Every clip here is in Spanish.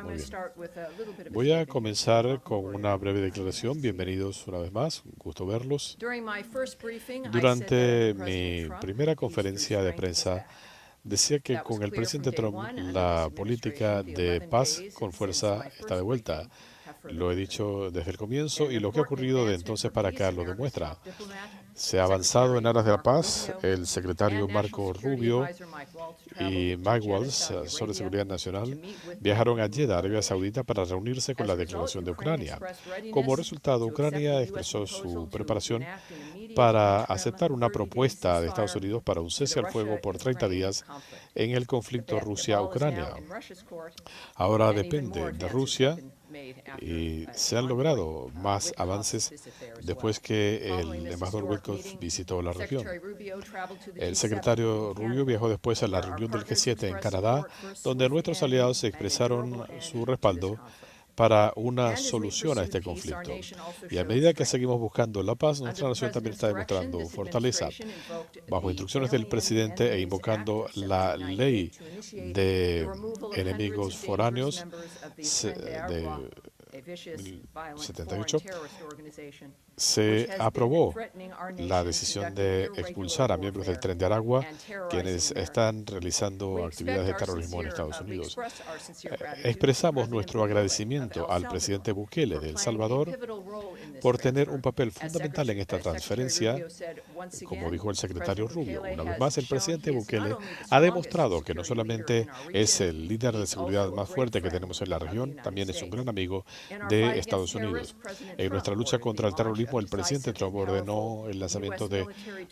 Muy bien. Voy a comenzar con una breve declaración. Bienvenidos una vez más. Un gusto verlos. Durante mi primera conferencia de prensa, decía que con el presidente Trump la política de paz con fuerza está de vuelta. Lo he dicho desde el comienzo y lo que ha ocurrido de entonces para acá lo demuestra. Se ha avanzado en aras de la paz. El secretario Marco Rubio y Mike Waltz, sobre seguridad nacional, viajaron ayer a Arabia Saudita para reunirse con la declaración de Ucrania. Como resultado, Ucrania expresó su preparación para aceptar una propuesta de Estados Unidos para un cese al fuego por 30 días en el conflicto Rusia-Ucrania. Ahora depende de Rusia y se han logrado más avances después que el embajador Witkoff visitó la región. El secretario Rubio viajó después a la reunión del G7 en Canadá, donde nuestros aliados expresaron su respaldo para una solución a este conflicto. Y a medida que seguimos buscando la paz, nuestra nación también está demostrando fortaleza. Bajo instrucciones del presidente e invocando la ley de enemigos foráneos de 78, se aprobó la decisión de expulsar a miembros del Tren de Aragua, quienes están realizando actividades de terrorismo en Estados Unidos. Expresamos nuestro agradecimiento al presidente Bukele de El Salvador por tener un papel fundamental en esta transferencia, como dijo el secretario Rubio. Una vez más, el presidente Bukele ha demostrado que no solamente es el líder de seguridad más fuerte que tenemos en la región, también es un gran amigo de Estados Unidos. En nuestra lucha contra el terrorismo, el presidente Trump ordenó el lanzamiento de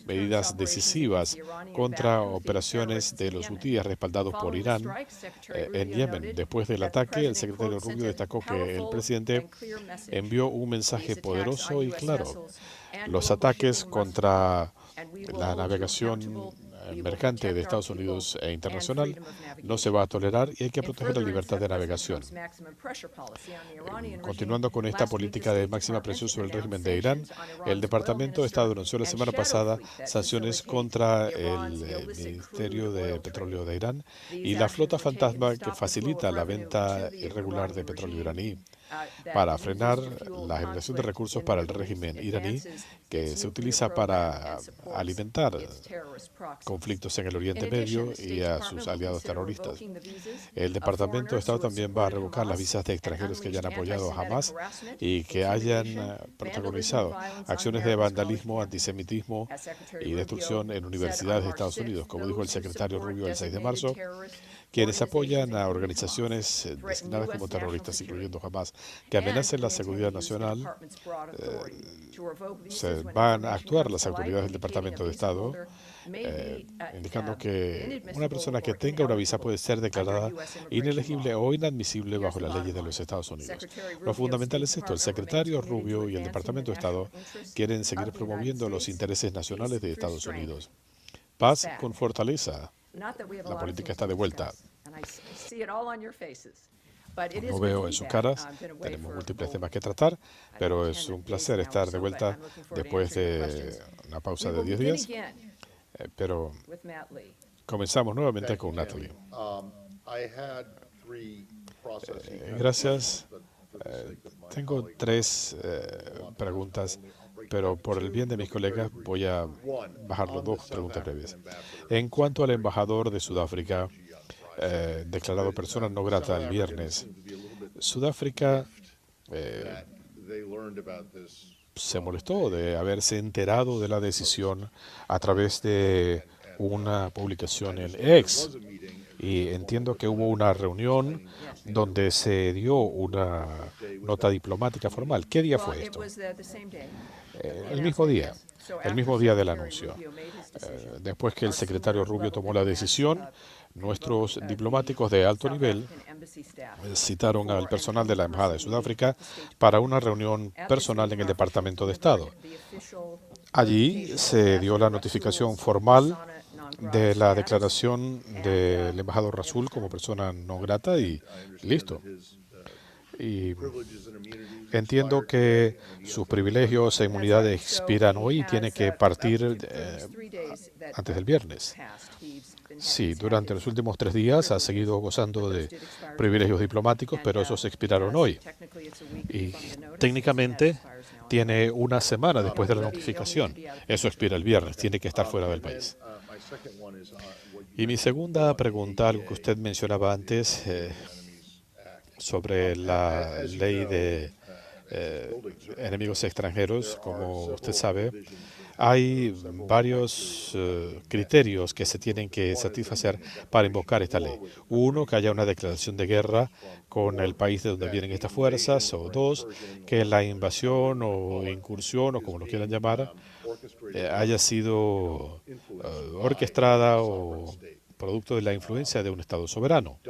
medidas decisivas contra operaciones de los hutíes respaldados por Irán en Yemen. Después del ataque, el secretario Rubio destacó que el presidente envió un mensaje poderoso y claro. Los ataques contra la navegación mercante de Estados Unidos e internacional no se va a tolerar y hay que proteger la libertad de navegación. Continuando con esta política de máxima presión sobre el régimen de Irán, el Departamento de Estado anunció la semana pasada sanciones contra el Ministerio de Petróleo de Irán y la flota fantasma que facilita la venta irregular de petróleo iraní para frenar la generación de recursos para el régimen iraní que se utiliza para alimentar conflictos en el Oriente Medio y a sus aliados terroristas. El Departamento de Estado también va a revocar las visas de extranjeros que hayan apoyado a Hamas y que hayan protagonizado acciones de vandalismo, antisemitismo y destrucción en universidades de Estados Unidos, como dijo el secretario Rubio el 6 de marzo. Quienes apoyan a organizaciones designadas como terroristas, incluyendo Hamas, que amenacen la seguridad nacional, se van a actuar las autoridades del Departamento de Estado, indicando que una persona que tenga una visa puede ser declarada inelegible o inadmisible bajo las leyes de los Estados Unidos. Lo fundamental es esto: el secretario Rubio y el Departamento de Estado quieren seguir promoviendo los intereses nacionales de Estados Unidos. Paz con fortaleza. La política está de vuelta. Lo veo en sus caras. Tenemos múltiples temas que tratar, pero es un placer estar de vuelta después de una pausa de 10 días. Pero comenzamos nuevamente con Natalie. Gracias. Tengo tres preguntas, pero por el bien de mis colegas voy a bajarlo dos preguntas breves. En cuanto al embajador de Sudáfrica, declarado persona no grata el viernes, Sudáfrica se molestó de haberse enterado de la decisión a través de una publicación en X. Y entiendo que hubo una reunión donde se dio una nota diplomática formal. ¿Qué día fue esto? El mismo día del anuncio. Después que el secretario Rubio tomó la decisión, nuestros diplomáticos de alto nivel citaron al personal de la Embajada de Sudáfrica para una reunión personal en el Departamento de Estado. Allí se dio la notificación formal de la declaración del embajador Rasul como persona no grata y listo. Y entiendo que sus privilegios e inmunidades expiran hoy y tiene que partir antes del viernes. Sí, durante los últimos 3 días ha seguido gozando de privilegios diplomáticos, pero esos expiraron hoy. Y técnicamente tiene una semana después de la notificación. Eso expira el viernes, tiene que estar fuera del país. Y mi segunda pregunta, algo que usted mencionaba antes, sobre la ley de enemigos extranjeros, como usted sabe, hay varios criterios que se tienen que satisfacer para invocar esta ley. Uno, que haya una declaración de guerra con el país de donde vienen estas fuerzas, o dos, que la invasión o incursión, o como lo quieran llamar, haya sido orquestada o producto de la influencia de un Estado soberano.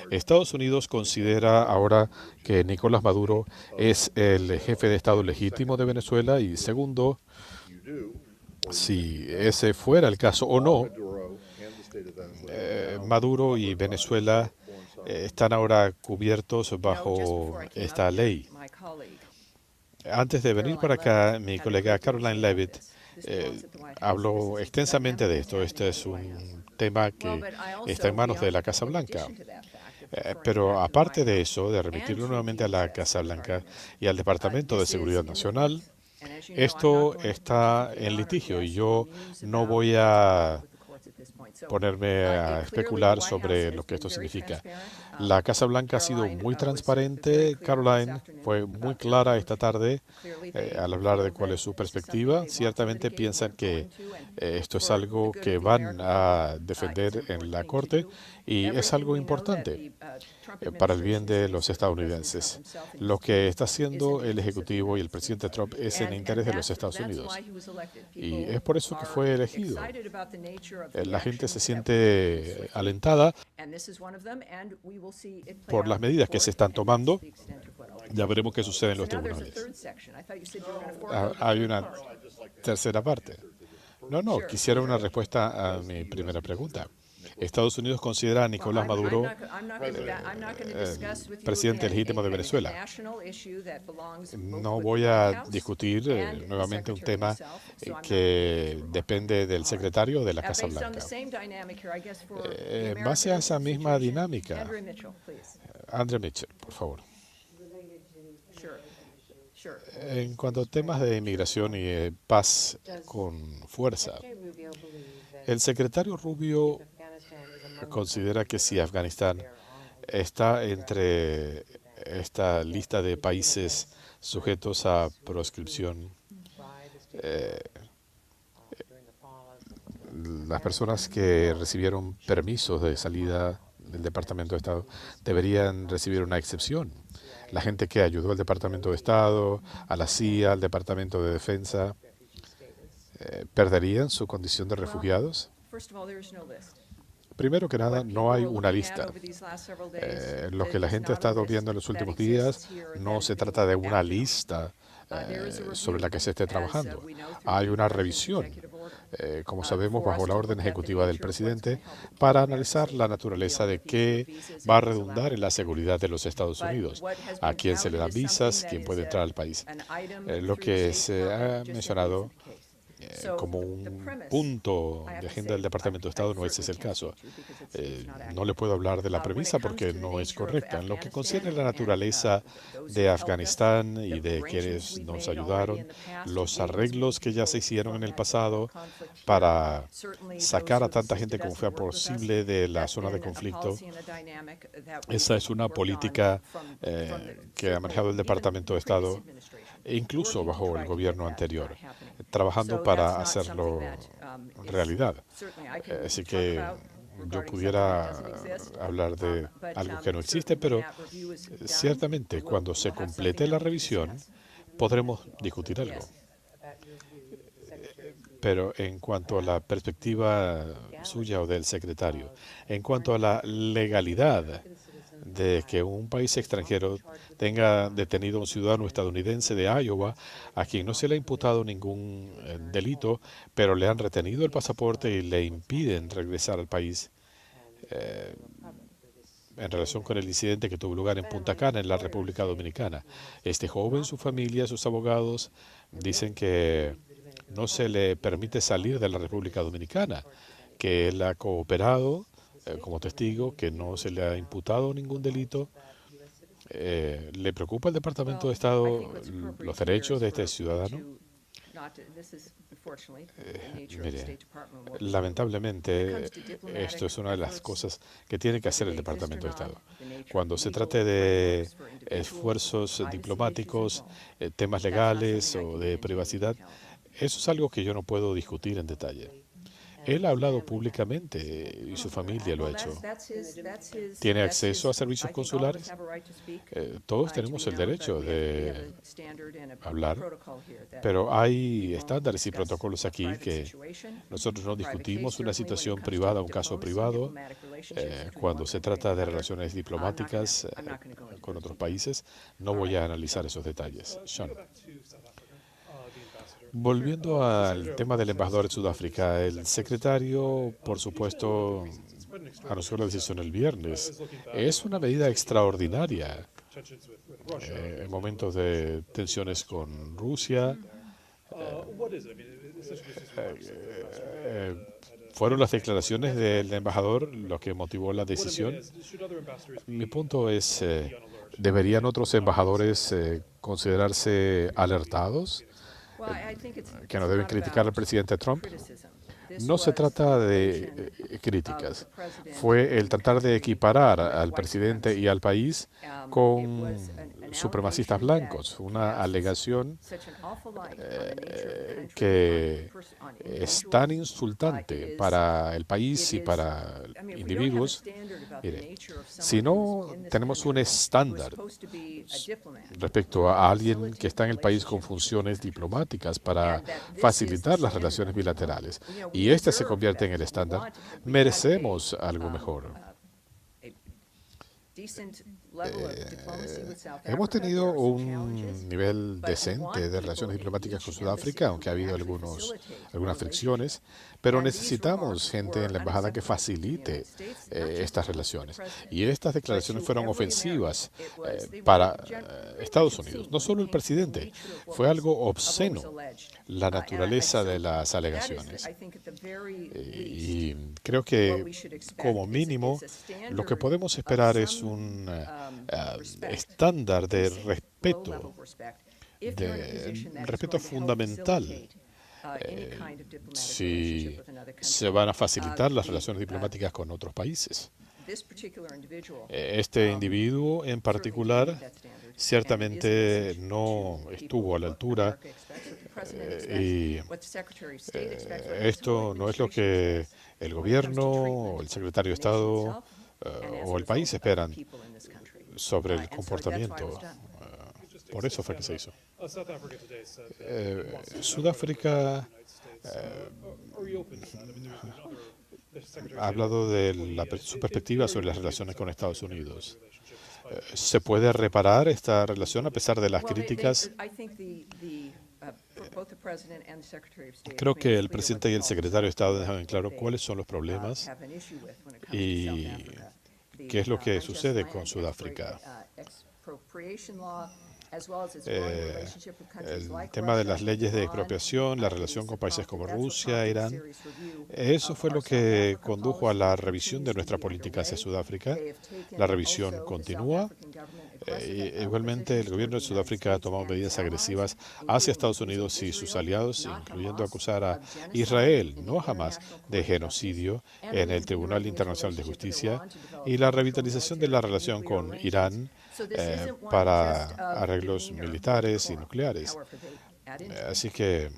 Estados Unidos considera ahora que Nicolás Maduro es el jefe de Estado legítimo de Venezuela y segundo, si ese fuera el caso o no, Maduro y Venezuela están ahora cubiertos bajo esta ley. Antes de venir para acá, mi colega Caroline Leavitt habló extensamente de esto. Este es un tema que está en manos de la Casa Blanca. Pero aparte de eso, de remitirlo nuevamente a la Casa Blanca y al Departamento de Seguridad Nacional, esto está en litigio y yo no voy a ponerme a especular sobre lo que esto significa. La Casa Blanca ha sido muy transparente. Caroline fue muy clara esta tarde al hablar de cuál es su perspectiva. Ciertamente piensan que esto es algo que van a defender en la Corte y es algo importante para el bien de los estadounidenses. Lo que está haciendo el Ejecutivo y el presidente Trump es en interés de los Estados Unidos. Y es por eso que fue elegido. La gente se siente alentada por las medidas que se están tomando. Ya veremos qué sucede en los tribunales. Hay una tercera parte. No, quisiera una respuesta a mi primera pregunta. Estados Unidos considera a Nicolás Maduro presidente legítimo de Venezuela. No voy a discutir nuevamente un tema que depende del secretario de la Casa Blanca. En base a esa misma dinámica, Andrea Mitchell, por favor. En cuanto a temas de inmigración y paz con fuerza, el secretario Rubio considera que si Afganistán está entre esta lista de países sujetos a proscripción, las personas que recibieron permisos de salida del Departamento de Estado deberían recibir una excepción. La gente que ayudó al Departamento de Estado, a la CIA, al Departamento de Defensa, ¿perderían su condición de refugiados? Primero que nada, no hay una lista. Lo que la gente ha estado viendo en los últimos días no se trata de una lista sobre la que se esté trabajando. Hay una revisión, como sabemos, bajo la orden ejecutiva del presidente para analizar la naturaleza de qué va a redundar en la seguridad de los Estados Unidos, a quién se le dan visas, quién puede entrar al país. Lo que se ha mencionado como un punto de agenda del Departamento de Estado, no ese es el caso. No le puedo hablar de la premisa porque no es correcta. En lo que concierne la naturaleza de Afganistán y de quienes nos ayudaron, los arreglos que ya se hicieron en el pasado para sacar a tanta gente como sea posible de la zona de conflicto, esa es una política que ha manejado el Departamento de Estado, incluso bajo el gobierno anterior, trabajando para hacerlo realidad. Así que yo pudiera hablar de algo que no existe, pero ciertamente cuando se complete la revisión podremos discutir algo. Pero en cuanto a la perspectiva suya o del secretario, en cuanto a la legalidad de que un país extranjero tenga detenido a un ciudadano estadounidense de Iowa a quien no se le ha imputado ningún delito, pero le han retenido el pasaporte y le impiden regresar al país en relación con el incidente que tuvo lugar en Punta Cana, en la República Dominicana. Este joven, su familia, sus abogados dicen que no se le permite salir de la República Dominicana, que él ha cooperado como testigo, que no se le ha imputado ningún delito. ¿Le preocupa al Departamento de Estado los derechos de este ciudadano? Mire, lamentablemente esto es una de las cosas que tiene que hacer el Departamento de Estado. Cuando se trate de esfuerzos diplomáticos, temas legales o de privacidad, eso es algo que yo no puedo discutir en detalle. Él ha hablado públicamente y su familia lo ha hecho. ¿Tiene acceso a servicios consulares? Todos tenemos el derecho de hablar, pero hay estándares y protocolos aquí que nosotros no discutimos una situación privada, un caso privado, cuando se trata de relaciones diplomáticas con otros países. No voy a analizar esos detalles. Sean. Volviendo al tema del embajador de Sudáfrica, el secretario, por supuesto, anunció la decisión el viernes. Es una medida extraordinaria en momentos de tensiones con Rusia. ¿Fueron las declaraciones del embajador lo que motivó la decisión? Mi punto es, ¿deberían otros embajadores considerarse alertados? ¿Que no deben criticar al presidente Trump? No se trata de críticas. Fue el tratar de equiparar al presidente y al país con supremacistas blancos, una alegación que es tan insultante para el país y para individuos. Mire, si no tenemos un estándar respecto a alguien que está en el país con funciones diplomáticas para facilitar las relaciones bilaterales, y este se convierte en el estándar, merecemos algo mejor. Hemos tenido un nivel decente de relaciones diplomáticas con Sudáfrica, aunque ha habido algunas fricciones, pero necesitamos gente en la embajada que facilite estas relaciones. Y estas declaraciones fueron ofensivas para Estados Unidos. No solo el presidente, fue algo obsceno la naturaleza de las alegaciones. Y creo que como mínimo lo que podemos esperar es un estándar de respeto fundamental. Si se van a facilitar las relaciones diplomáticas con otros países. Este individuo en particular ciertamente no estuvo a la altura y esto no es lo que el gobierno o el secretario de Estado o el país esperan sobre el comportamiento. Por eso fue que se hizo. Sudáfrica ha hablado de su perspectiva sobre las relaciones con Estados Unidos. ¿Se puede reparar esta relación a pesar de las críticas? Creo que el presidente y el secretario de Estado dejan en claro cuáles son los problemas y qué es lo que sucede con Sudáfrica. El tema de las leyes de expropiación, la relación con países como Rusia, Irán, eso fue lo que condujo a la revisión de nuestra política hacia Sudáfrica. La revisión continúa. Igualmente, el gobierno de Sudáfrica ha tomado medidas agresivas hacia Estados Unidos y sus aliados, incluyendo acusar a Israel, no a Hamás, de genocidio en el Tribunal Internacional de Justicia y la revitalización de la relación con Irán para arreglos militares y nucleares. Así que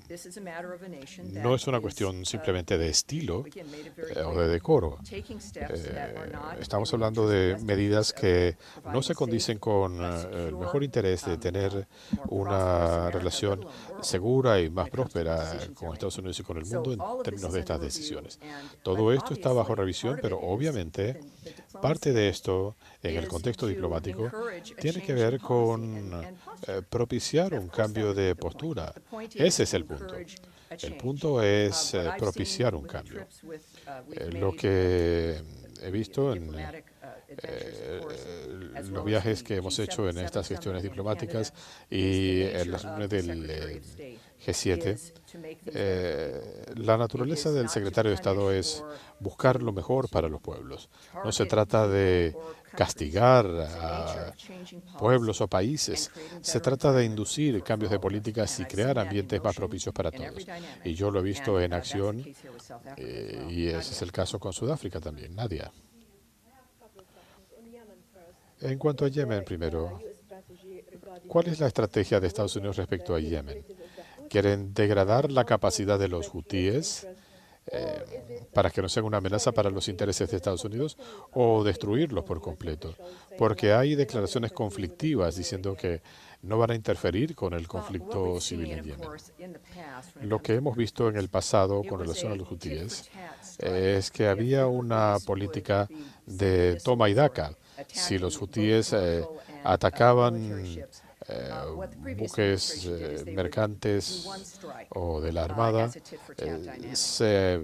no es una cuestión simplemente de estilo o de decoro. Estamos hablando de medidas que no se condicen con el mejor interés de tener una relación segura y más próspera con Estados Unidos y con el mundo en términos de estas decisiones. Todo esto está bajo revisión, pero obviamente parte de esto, en el contexto diplomático, tiene que ver con propiciar un cambio de postura. Ese es el punto. El punto es propiciar un cambio. Lo que he visto en los viajes que hemos hecho en estas gestiones diplomáticas y en las reuniones del G7, la naturaleza del secretario de Estado es buscar lo mejor para los pueblos. No se trata de castigar a pueblos o países, se trata de inducir cambios de políticas y crear ambientes más propicios para todos. Y yo lo he visto en acción y ese es el caso con Sudáfrica también. Nadia. En cuanto a Yemen, primero, ¿cuál es la estrategia de Estados Unidos respecto a Yemen? ¿Quieren degradar la capacidad de los hutíes para que no sean una amenaza para los intereses de Estados Unidos o destruirlos por completo? Porque hay declaraciones conflictivas diciendo que no van a interferir con el conflicto civil en Yemen. Lo que hemos visto en el pasado con relación a los hutíes es que había una política de toma y daca. Si los hutíes atacaban buques mercantes o de la Armada, se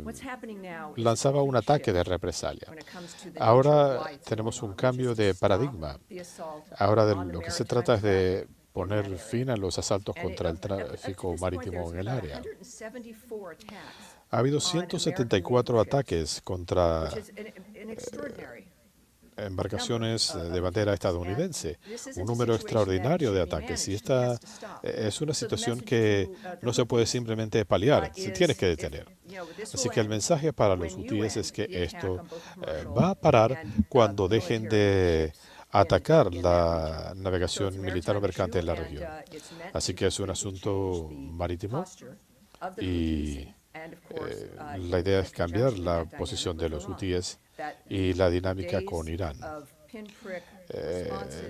lanzaba un ataque de represalia. Ahora tenemos un cambio de paradigma. Ahora de lo que se trata es de poner fin a los asaltos contra el tráfico marítimo en el área. Ha habido 174 ataques contra embarcaciones de bandera estadounidense, un número extraordinario de ataques. Y esta es una situación que no se puede simplemente paliar, se tiene que detener. Así que el mensaje para los hutíes es que esto va a parar cuando dejen de atacar la navegación militar o mercante en la región. Así que es un asunto marítimo y la idea es cambiar la posición de los hutíes y la dinámica con Irán.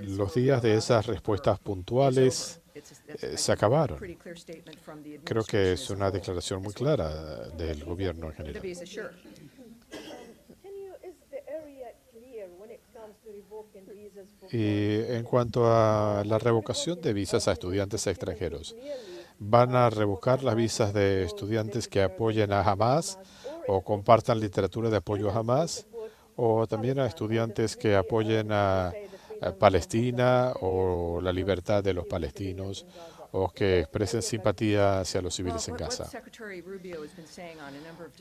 Los días de esas respuestas puntuales se acabaron. Creo que es una declaración muy clara del gobierno en general. Y en cuanto a la revocación de visas a estudiantes extranjeros, ¿van a revocar las visas de estudiantes que apoyen a Hamas o compartan literatura de apoyo a Hamas? ¿O también a estudiantes que apoyen a Palestina o la libertad de los palestinos o que expresen simpatía hacia los civiles en Gaza?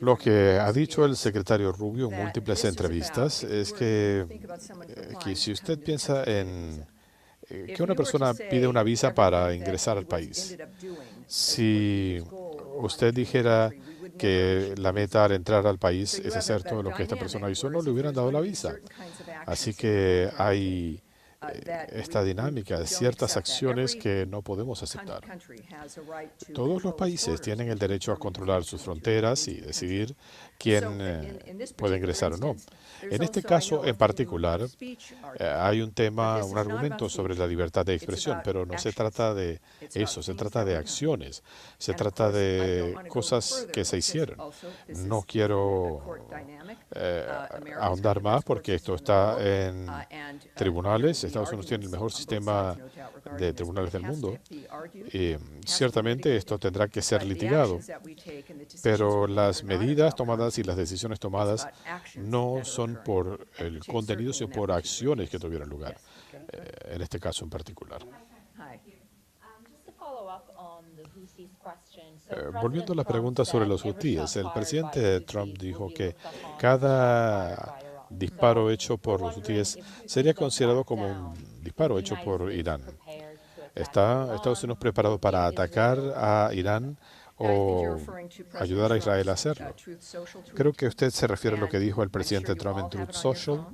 Lo que ha dicho el secretario Rubio en múltiples entrevistas es que si usted piensa en que una persona pide una visa para ingresar al país, si usted dijera que la meta al entrar al país es hacer todo lo que esta persona hizo, no le hubieran dado la visa. Así que hay esta dinámica de ciertas acciones que no podemos aceptar. Todos los países tienen el derecho a controlar sus fronteras y decidir quién puede ingresar o no. En este caso en particular, hay un tema, un argumento sobre la libertad de expresión, pero no se trata de eso, se trata de acciones, se trata de cosas que se hicieron. No quiero ahondar más porque esto está en tribunales. Estados Unidos tiene el mejor sistema de tribunales del mundo y ciertamente esto tendrá que ser litigado, pero las medidas tomadas y las decisiones tomadas no son por el contenido, sino por acciones que tuvieron lugar, en este caso en particular. Volviendo a la pregunta sobre los hutíes, el presidente Trump dijo que cada disparo hecho por los hutíes sería considerado como un disparo hecho por Irán. ¿Está Estados Unidos preparado para atacar a Irán o ayudar a Israel a hacerlo? Creo que usted se refiere a lo que dijo el presidente Trump en Truth Social.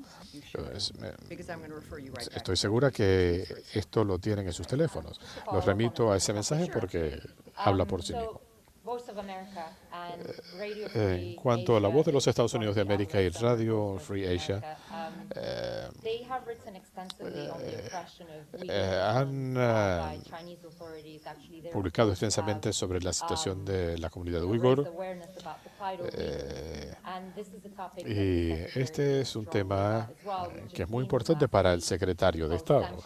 Estoy segura que esto lo tienen en sus teléfonos. Los remito a ese mensaje porque habla por sí mismo. En cuanto a la voz de los Estados Unidos de América y Radio Free Asia, han publicado extensamente sobre la situación de la comunidad uigur. Y este es un tema que es muy importante para el secretario de Estado.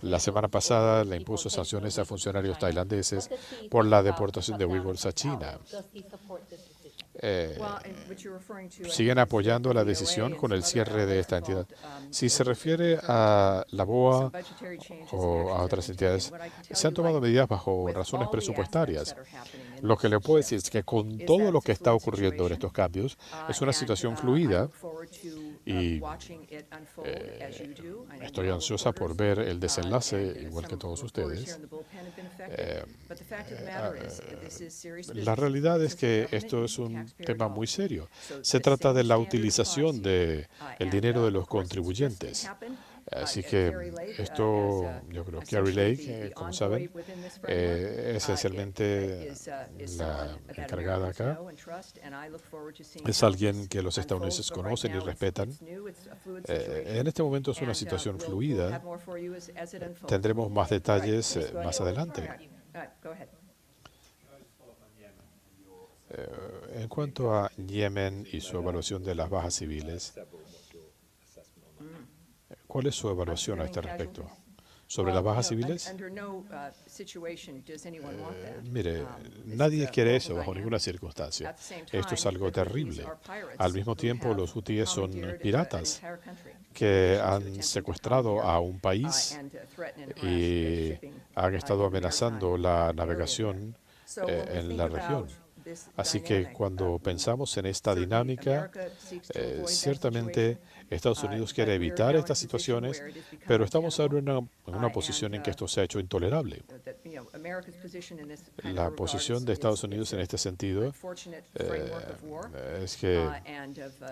La semana pasada le impuso sanciones a funcionarios tailandeses por la deportación de uigures a China. eh, siguen apoyando la decisión con el cierre de esta entidad. Si se refiere a la BOA o a otras entidades, se han tomado medidas bajo razones presupuestarias. Lo que le puedo decir es que con todo lo que está ocurriendo en estos cambios, es una situación fluida y estoy ansiosa por ver el desenlace, igual que todos ustedes. La realidad es que esto es un tema muy serio. Se trata de la utilización del dinero de los contribuyentes. Así que esto, yo creo que Kari Lake, como saben, esencialmente la encargada acá, es alguien que los estadounidenses conocen y respetan. En este momento es una situación fluida. Tendremos más detalles más adelante. En cuanto a Yemen y su evaluación de las bajas civiles, ¿cuál es su evaluación a este respecto? ¿Sobre las bajas civiles? Mire, nadie quiere eso bajo ninguna circunstancia. Esto es algo terrible. Al mismo tiempo, los hutíes son piratas que han secuestrado a un país y han estado amenazando la navegación en la región. Así que cuando pensamos en esta dinámica, ciertamente Estados Unidos quiere evitar estas situaciones, pero estamos ahora en una posición en que esto se ha hecho intolerable. La posición de Estados Unidos en este sentido es que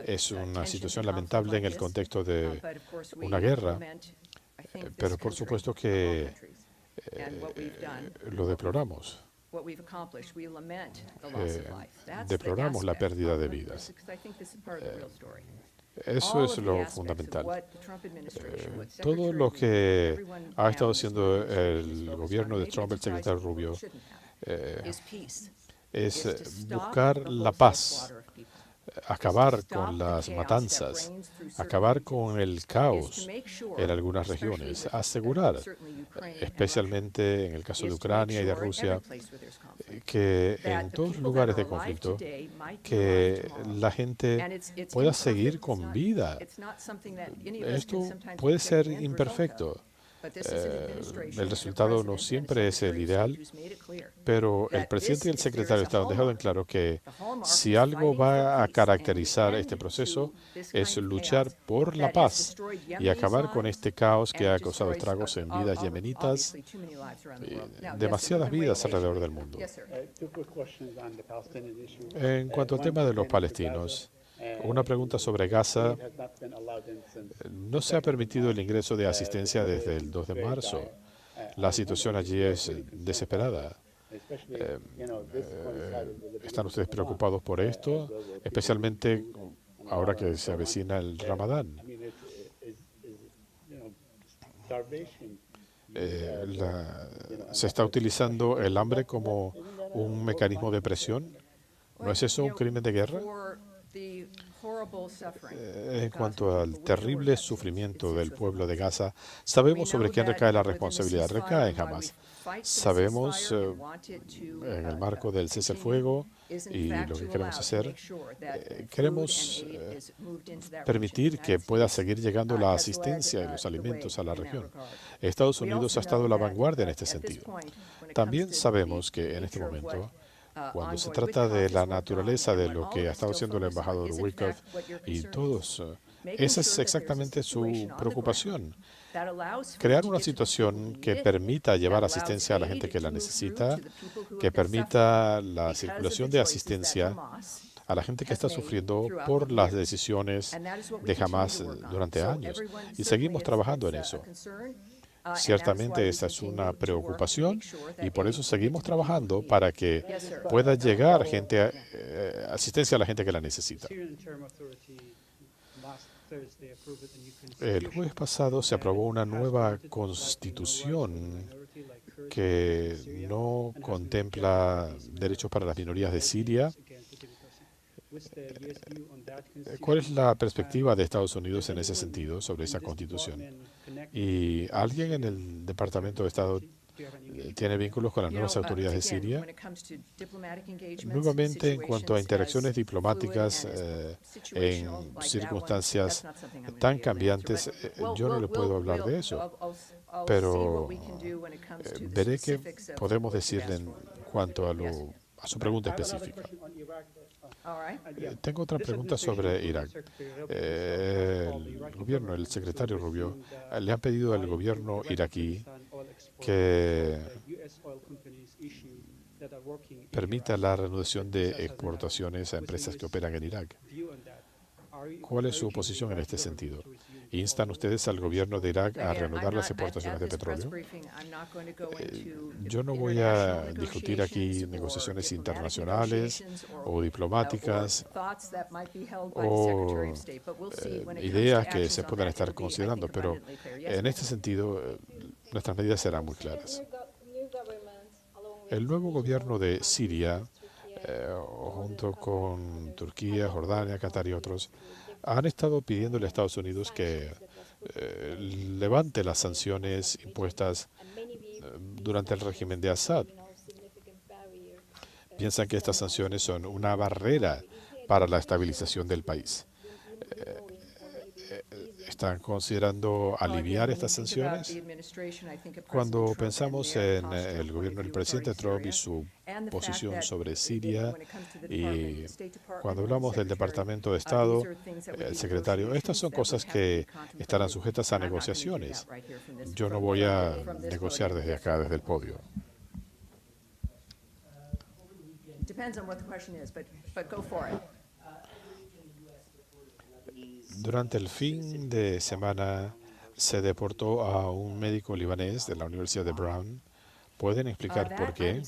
es una situación lamentable en el contexto de una guerra, pero por supuesto que lo deploramos. Deploramos la pérdida de vidas. Eso es lo fundamental. Todo lo que ha estado haciendo el gobierno de Trump, el secretario Rubio, es buscar la paz, acabar con las matanzas, acabar con el caos en algunas regiones, asegurar, especialmente en el caso de Ucrania y de Rusia, que en todos los lugares de conflicto, que la gente pueda seguir con vida. Esto puede ser imperfecto. El resultado no siempre es el ideal, pero el presidente y el secretario de Estado han dejado en claro que si algo va a caracterizar este proceso es luchar por la paz y acabar con este caos que ha causado estragos en vidas yemenitas y demasiadas vidas alrededor del mundo. En cuanto al tema de los palestinos, una pregunta sobre Gaza. No se ha permitido el ingreso de asistencia desde el 2 de marzo. La situación allí es desesperada. ¿Están ustedes preocupados por esto? Especialmente ahora que se avecina el Ramadán. ¿Se está utilizando el hambre como un mecanismo de presión? ¿No es eso un crimen de guerra? En cuanto al terrible sufrimiento del pueblo de Gaza, sabemos sobre quién recae la responsabilidad. Recae en Hamas. Sabemos, en el marco del cese al fuego y lo que queremos hacer, queremos permitir que pueda seguir llegando la asistencia y los alimentos a la región. Estados Unidos ha estado a la vanguardia en este sentido. También sabemos que en este momento, cuando se trata de la naturaleza de lo que ha estado haciendo el embajador Wickoff y todos, esa es exactamente su preocupación. Crear una situación que permita llevar asistencia a la gente que la necesita, que permita la circulación de asistencia a la gente que está sufriendo por las decisiones de Hamas durante años. Y seguimos trabajando en eso. Ciertamente esta es una preocupación y por eso seguimos trabajando para que pueda llegar asistencia a la gente que la necesita. El jueves pasado se aprobó una nueva constitución que no contempla derechos para las minorías de Siria. ¿Cuál es la perspectiva de Estados Unidos en ese sentido sobre esa constitución? Y alguien en el Departamento de Estado tiene vínculos con las nuevas autoridades de Siria. Nuevamente, en cuanto a interacciones diplomáticas en circunstancias tan cambiantes, yo no le puedo hablar de eso, pero veré qué podemos decirle en cuanto a su pregunta específica. Tengo otra pregunta sobre Irak. El gobierno, el secretario Rubio, le ha pedido al gobierno iraquí que permita la reanudación de exportaciones a empresas que operan en Irak. ¿Cuál es su posición en este sentido? ¿Instan ustedes al gobierno de Irak a reanudar las exportaciones de petróleo? Yo no voy a discutir aquí negociaciones internacionales o diplomáticas o ideas que se puedan estar considerando, pero en este sentido nuestras medidas serán muy claras. El nuevo gobierno de Siria, junto con Turquía, Jordania, Qatar y otros, han estado pidiéndole a Estados Unidos que levante las sanciones impuestas durante el régimen de Assad. Piensan que estas sanciones son una barrera para la estabilización del país. ¿Están considerando aliviar estas sanciones? Cuando pensamos en el gobierno del presidente Trump y su posición sobre Siria, y cuando hablamos del Departamento de Estado, el secretario, estas son cosas que estarán sujetas a negociaciones. Yo no voy a negociar desde acá, desde el podio. Durante el fin de semana se deportó a un médico libanés de la Universidad de Brown. ¿Pueden explicar por qué?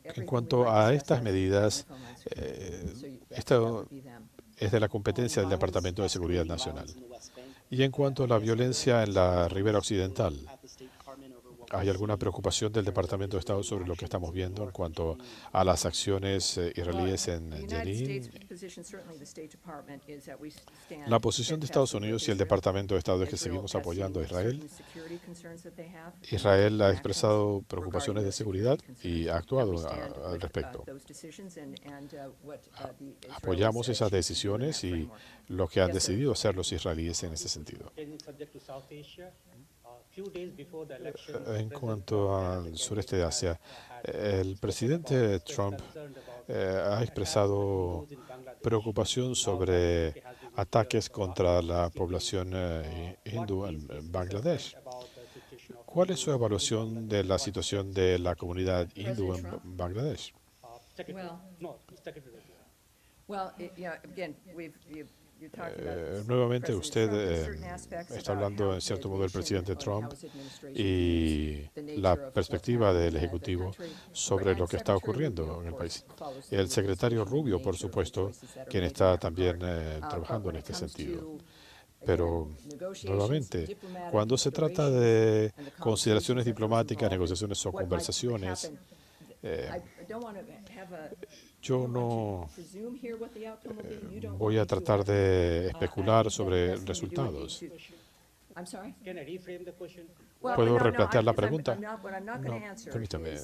En cuanto a estas medidas, esto es de la competencia del Departamento de Seguridad Nacional. Y en cuanto a la violencia en la ribera occidental, ¿hay alguna preocupación del Departamento de Estado sobre lo que estamos viendo en cuanto a las acciones israelíes en Jenin? La posición de Estados Unidos y el Departamento de Estado es que seguimos apoyando a Israel. Israel ha expresado preocupaciones de seguridad y ha actuado al respecto. Apoyamos esas decisiones y lo que han decidido hacer los israelíes en ese sentido. En cuanto al sureste de Asia, el presidente Trump ha expresado preocupación sobre ataques contra la población hindú en Bangladesh. ¿Cuál es su evaluación de la situación de la comunidad hindú en Bangladesh? Nuevamente usted está hablando en cierto modo del presidente Trump y la perspectiva del Ejecutivo sobre lo que está ocurriendo en el país. El secretario Rubio, por supuesto, quien está también trabajando en este sentido. Pero, nuevamente, cuando se trata de consideraciones diplomáticas, negociaciones o conversaciones, yo no voy a tratar de especular sobre resultados. ¿Puedo replantear la pregunta? No, permítame.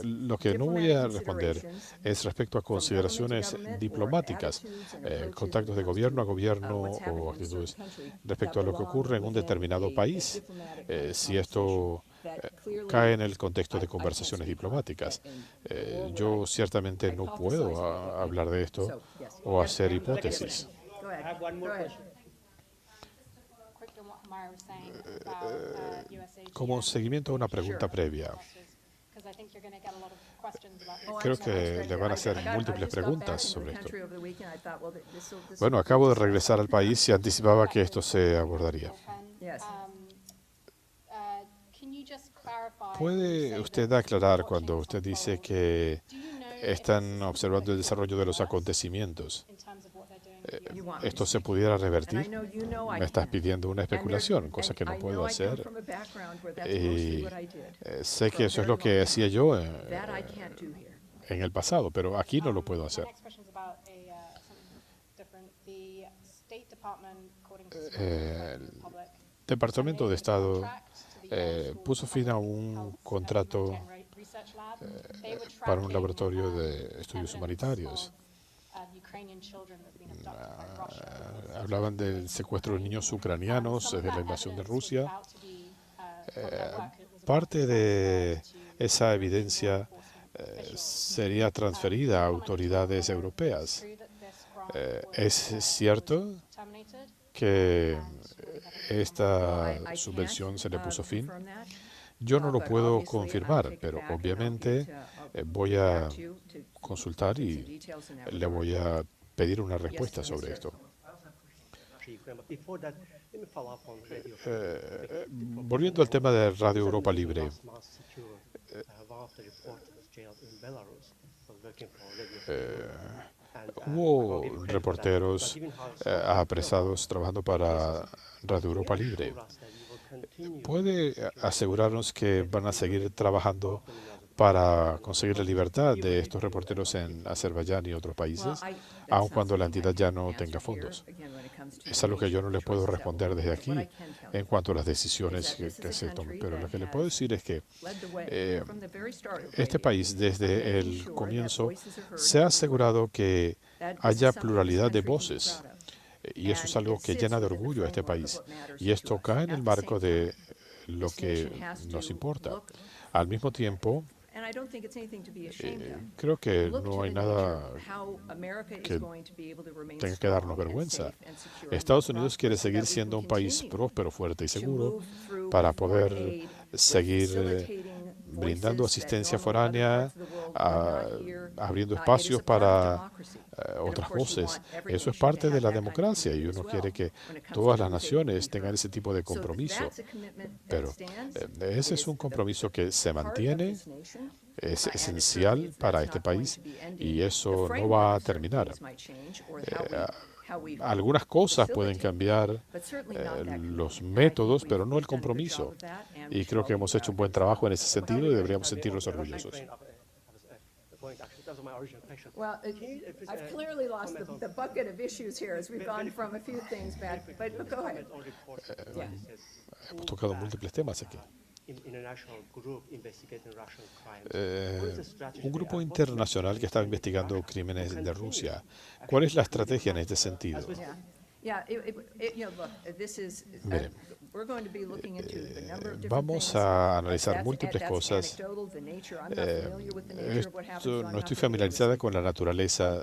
Lo que no voy a responder es respecto a consideraciones diplomáticas, contactos de gobierno a gobierno o actitudes respecto a lo que ocurre en un determinado país, si esto cae en el contexto de conversaciones diplomáticas. Yo ciertamente no puedo hablar de esto o hacer hipótesis. Como seguimiento a una pregunta previa, creo que le van a hacer múltiples preguntas sobre esto. Bueno, acabo de regresar al país y anticipaba que esto se abordaría. ¿Puede usted aclarar cuando usted dice que están observando el desarrollo de los acontecimientos? ¿Esto se pudiera revertir? Me estás pidiendo una especulación, cosa que no puedo hacer. Y sé que eso es lo que hacía yo en el pasado, pero aquí no lo puedo hacer. El Departamento de Estado puso fin a un contrato para un laboratorio de estudios humanitarios. Hablaban del secuestro de niños ucranianos desde la invasión de Rusia. Parte de esa evidencia sería transferida a autoridades europeas. ¿Es cierto que esta subvención se le puso fin? Yo no lo puedo confirmar, pero obviamente voy a consultar y le voy a pedir una respuesta sobre esto. Volviendo al tema de Radio Europa Libre, hubo reporteros apresados trabajando para Radio Europa Libre. ¿Puede asegurarnos que van a seguir trabajando para conseguir la libertad de estos reporteros en Azerbaiyán y otros países, aun cuando la entidad ya no tenga fondos? Es algo que yo no le puedo responder desde aquí en cuanto a las decisiones que se tomen, pero lo que le puedo decir es que este país desde el comienzo se ha asegurado que haya pluralidad de voces. Y eso es algo que llena de orgullo a este país. Y esto cae en el marco de lo que nos importa. Al mismo tiempo, creo que no hay nada que tenga que darnos vergüenza. Estados Unidos quiere seguir siendo un país próspero, fuerte y seguro para poder seguir brindando asistencia foránea, abriendo espacios para otras voces. Eso es parte de la democracia y uno quiere que todas las naciones tengan ese tipo de compromiso. Pero ese es un compromiso que se mantiene, es esencial para este país y eso no va a terminar. Algunas cosas pueden cambiar, los métodos, pero no el compromiso. Y creo que hemos hecho un buen trabajo en ese sentido y deberíamos sentirnos orgullosos. Well, I've clearly lost the bucket of issues here as we've gone from a few things back, but go ahead. Yeah. Hemos tocado múltiples temas aquí. Un grupo internacional que está investigando crímenes de Rusia. ¿Cuál es la estrategia en este sentido? Miren, vamos a analizar múltiples cosas. No estoy familiarizada con la naturaleza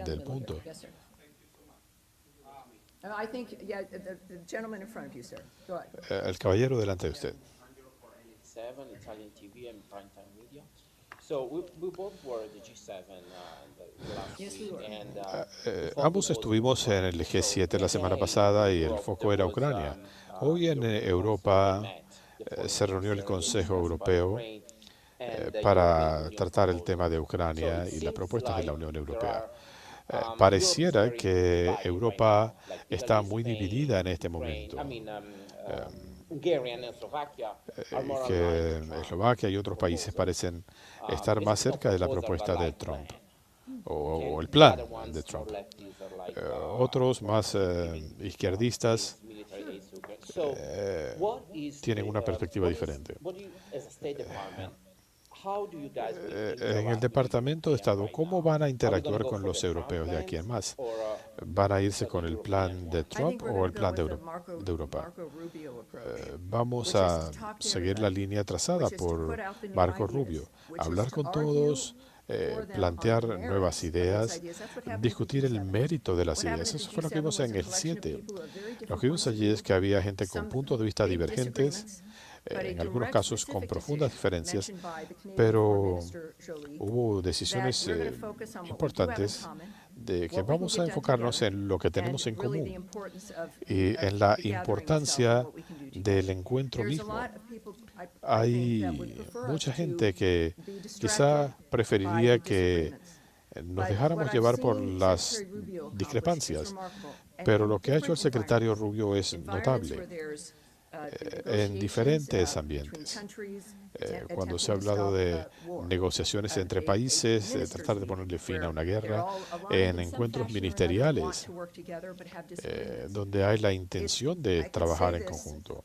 del punto. El caballero delante de usted. Ambos estuvimos en el G7 la semana pasada y el foco era Ucrania. Hoy en Europa se reunió el Consejo Europeo para tratar el tema de Ucrania y las propuestas de la Unión Europea. Pareciera que Europa está muy dividida en este momento. Que Eslovaquia y otros países parecen estar más cerca de la propuesta de Trump o el plan de Trump. Otros más izquierdistas tienen una perspectiva diferente. En el Departamento de Estado, ¿cómo van a interactuar con los europeos de aquí en más? ¿Van a irse con el plan de Trump o el plan de Europa? Vamos a seguir la línea trazada por Marco Rubio, hablar con todos, plantear nuevas ideas, discutir el mérito de las ideas. Eso fue lo que vimos en el 7. Lo que vimos allí es que había gente con puntos de vista divergentes, en algunos casos con profundas diferencias, pero hubo decisiones importantes de que vamos a enfocarnos en lo que tenemos en común y en la importancia del encuentro mismo. Hay mucha gente que quizá preferiría que nos dejáramos llevar por las discrepancias, pero lo que ha hecho el secretario Rubio es notable. En diferentes ambientes. Cuando se ha hablado de negociaciones entre países, de tratar de ponerle fin a una guerra, en encuentros ministeriales, donde hay la intención de trabajar en conjunto.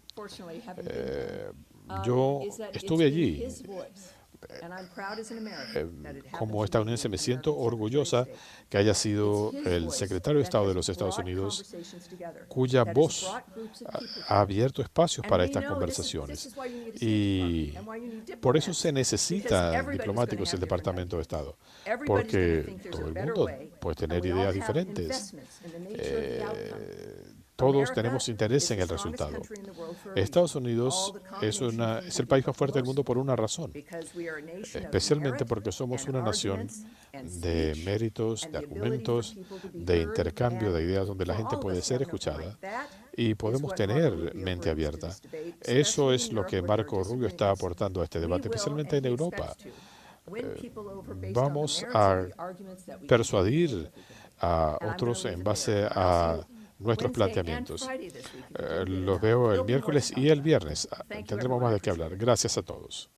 Yo is that it's estuve been allí. his voice. And I'm proud as an American that it happened Como to be estadounidense me the siento Secretary of orgullosa State. que haya It's sido his el voice secretario de that Estado de has los Estados brought Unidos conversations together, cuya that has voz brought groups of people ha together. abierto espacios And para we estas know this conversaciones. is why you need a State Y Department and why you need por eso diplomats, se because necesitan everybody's going to diplomáticos y have el different Departamento de ideas. Estado, Everybody's going to porque think there's todo a el better mundo way, puede and tener we all ideas have diferentes. investments in the nature of the outcome. Todos America tenemos interés is en the el strongest resultado. country in the world for a Estados reason. Unidos All the es combinations el we país do más fuerte del mundo most por una razón, because we are a nation of especialmente merit porque somos and una nación arguments and de speech méritos, and de the ability for argumentos, people to be de heard, intercambio de and ideas donde la for gente all of puede us to ser have an open escuchada mind. That y is podemos what Marco tener Rubio mente brings to abierta. this debate, Eso especially es in lo Europe que where there are Marco Rubio está disagreements. aportando a este We debate, will, especialmente and en he Europa. expects to, win people over based on the Vamos merits a of the arguments that we can persuadir make if we can. a And I'm going to otros leave en it base there. And I'll see a you nuestros Wednesday and planteamientos. Friday this week if you can get it Los out. veo el There'll be more to miércoles talk y el about. viernes. Thank you, Tendremos everyone. más I de qué appreciate hablar. it. Gracias a todos.